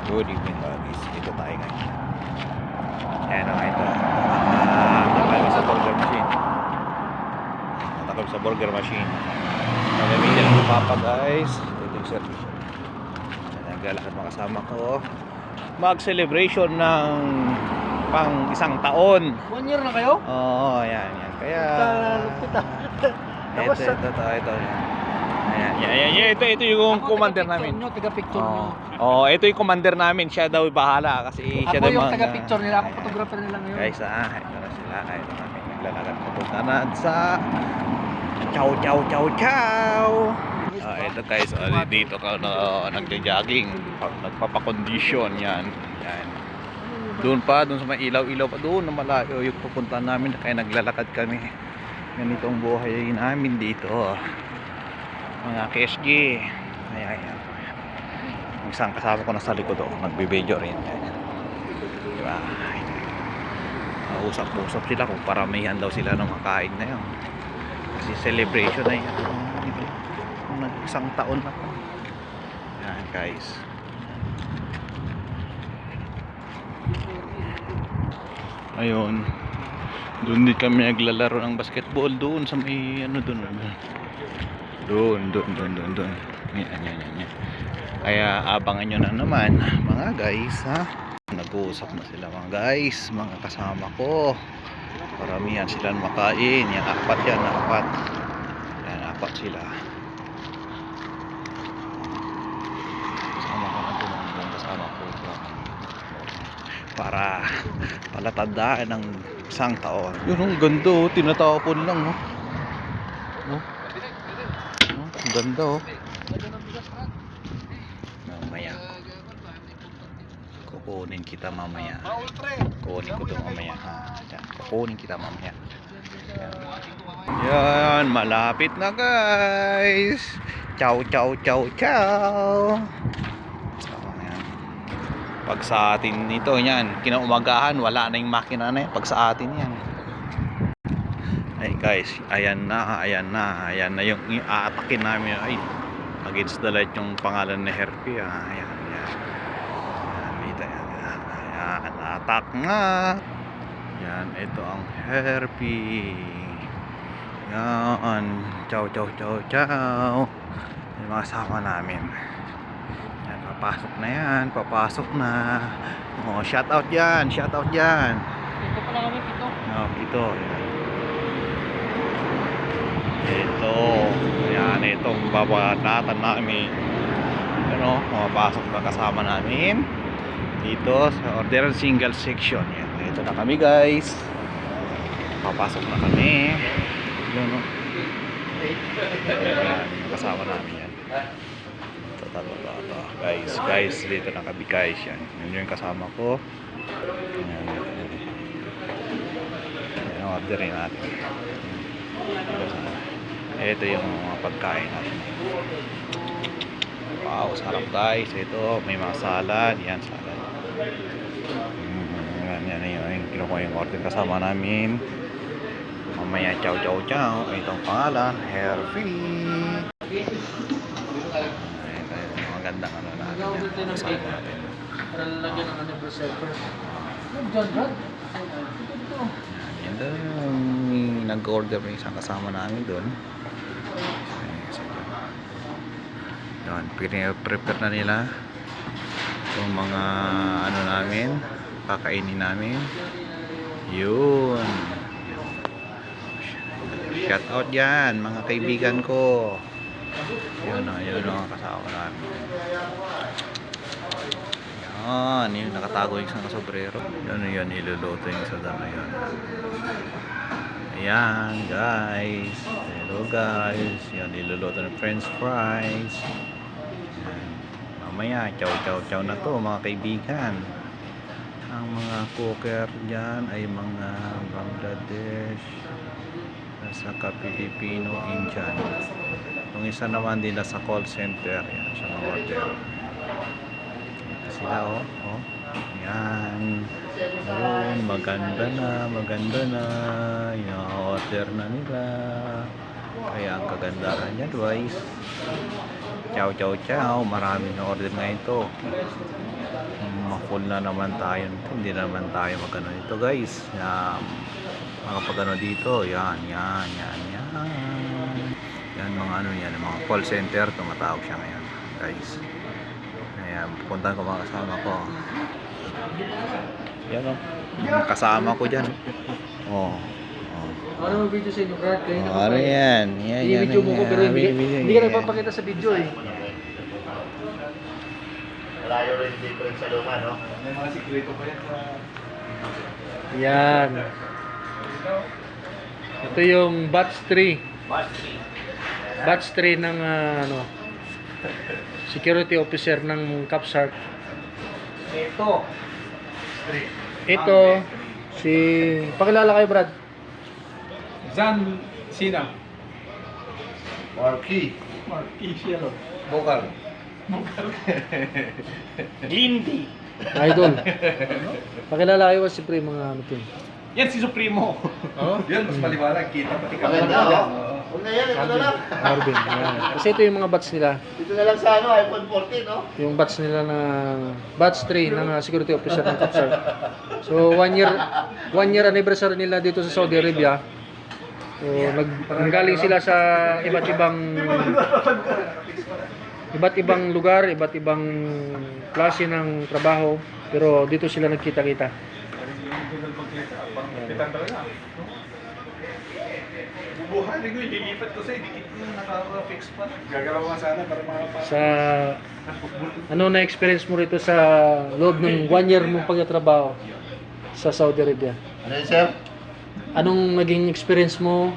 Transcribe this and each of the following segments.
Good evening guys. Dito tayo ngayon. Ayan o, ito. Natakal sa burger machine. Natakal sa burger machine. Nagamitin ang papa guys. Ito yung service. Naglalakad mga kasama ko. Mag-celebration ng pang isang taon. 1 year na kayo? Oo, ayan. Kaya... Lupit ah. Ito. Ayan. Ito yung commander namin. Taga-picture nyo. Ito yung commander namin. Siya daw bahala kasi siya Ako daw yung taga-picture nila. Ako photographer nila ngayon. guys, ito na sila. Ito namin naglalakad papunta na sa Chow. Ito guys, dito ka nagja-jogging, nagpapakondisyon yan. Doon sa may ilaw pa doon na malayo yung pupuntahan namin, kaya naglalakad kami. Ganitong buhay namin dito. Mga KSG. Ayan. Ang isang kasama ko nasa likod ako, nagbe-video rin. Diba? Usap-usap sila kung paramihan daw sila ng makain na yun. Kasi celebration na yan. Isang taon na pa. Yan guys. Ayun. Doon din kami naglalaro ng basketball doon sa may doon. Yan. Kaya abangan nyo na naman mga guys ha. Nag-uusap na sila mga guys, mga kasama ko. Paramihan sila makain. Yan apat. Yan apat sila. Kasama ko para palatandaan ng isang taon. Yun ang ganda oh, tinatapon lang oh. Ang ganda oh. Mamaya kukunin kita mamaya. Kukunin ko ito mamaya ha. Kukunin kita mamaya. Yan, malapit na guys. Chow. Pag sa atin ito yan, kinaumagahan wala na yung makina na yan. Pag sa atin yan. Ay guys, ayan na yung aatakin namin. Ay, against the light yung pangalan na Herpy. Ayan. Ayan, atak nga. Yan, ito ang Herpy. Yan, chow. Yung mga kasama namin. Yan, papasok na. Oh, shout out dyan. Ito pala kami, Pito. Ito. Ayan, itong babanatan namin. Pumapasok na kasama namin dito sa order single section. Yan, ito na kami guys. Papasok na kami. Yun o. Ayan, kasama namin yan. Ito. Guys, dito na kami guys. Yan yung kasama ko. Ayan, orderin natin. Ito yung mga pagkain natin. Wow, sarap guys. Ito, may mga salad. Yan, salad. Yan yung kinukuha yung order kasama namin. Mamaya chow. Itong pangalan, Herpy. Ito yung magandang natin. Kasama natin. Para lalagyan ng anniversary. Yan doon. Nag-order ng isang kasama namin doon. Yan, prepare na nila yung mga namin, kakainin namin. Yun. Shout out yan mga kaibigan ko. Yun ang kasama namin. Yan, yung nakatago yung isang kasobrero. Yan, iluluto yung isa doon. Ayan guys. Hello guys. Yan, iluluto ng french fries. Mamaya, chow na to mga kaibigan. Ang mga cooker dyan ay mga Bangladesh saka Filipino, Indian. Itong isa naman din sa call center. Yan, sa mga order. Ito sila oh. Yan. Ayun, maganda na. Yung order na nila. Kaya ang kagandahan niya guys. Chow. Marami na order ngayon to. Ma-full na naman tayo. Hindi na naman tayo magano nito guys. Makapagano dito. Yan. Yan mga ano yan. Mga call center. Tumatawag siya ngayon guys. Ayan. Pupuntahan ko mga kasama ko. Yan o. Yung kasama ko dyan. Oh. Ano mo video sa inyo, Brad? Kayo na Ano yan? I-video mo ko pero hindi ka nagpapakita sa video eh. Malayo rin difference sa luma, no? May mga sikreto pa yan sa... Yan. Ito yung batch 3. Batch 3 ng ano, security officer ng Capshark. Ito si pakilala kayo, Brad. Zan Sina. Marquee. Bokal. Lindy. Idol. Pakilala kayo siyempre mga ano to. Yan si Supremo. Oh, yan mas maliwanag kita pati kami. Maganda, oh. Huwag na yan, ito na lang. Marvin. Yan. Kasi ito yung mga batch nila. Dito na lang sa ano, iPhone 14, no? Yung batch nila na batch 3 ng security officer ng Capshark. So 1 year anniversary nila dito sa Saudi Arabia. So nanggaling sila sa iba't ibang lugar, iba't ibang klase ng trabaho, pero dito sila nagkita-kita. Bubuhanin ko, ililipat ko sa'yo, dikit mo naka-fix pa. Gagalaw nga sana para makapasok. Sa ano na experience mo rito sa loob ng 1 year mong pagtatrabaho sa Saudi Arabia? Ano yun, sir? Anong naging experience mo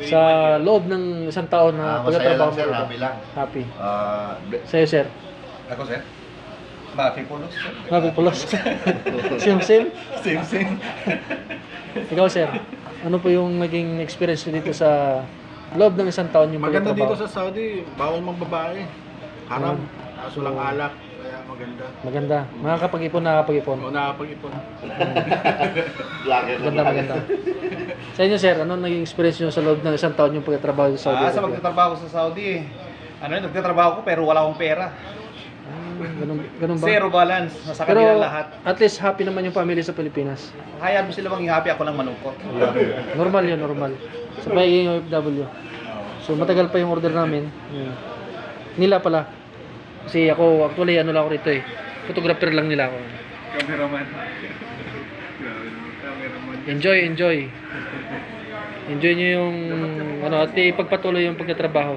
sa loob ng isang taon na Masaya pagtatrabaho lang, mo sir. rito? Happy lang. Happy. Ah, Sa'yo, sir? Ako, sir? Mafi pulos. Happy pulos. Same. Same. Ikaw, sir? Ano po yung naging experience nyo dito sa loob ng isang taon yung Maganda dito pagtatrabaho? sa Saudi, bawal magbabae. Haram, kaso lang alak, kaya maganda. Maganda. Makakapag-ipon, nakakapag-ipon. O nakapag-ipon. vlogger na Maganda. Sa inyo, sir, ano naging experience nyo sa loob ng isang taon yung pagtatrabaho sa Saudi Sa Arabia? magtatrabaho sa Saudi, nagtatrabaho ko pero wala akong pera. Ganun ba? Zero balance, nasa Pero kanila lahat. at least happy naman yung family sa Pilipinas. Hayaan mo sila maging happy, ako lang manukot. Normal yun, normal. Sa pagiging OFW. So matagal pa yung order namin. Yun. Nila pala. Kasi ako, actually, ano lang ako rito eh. Photographer lang nila ako. Cameraman. Enjoy. Enjoy nyo yung, ano, at ipagpatuloy yung pagtatrabaho.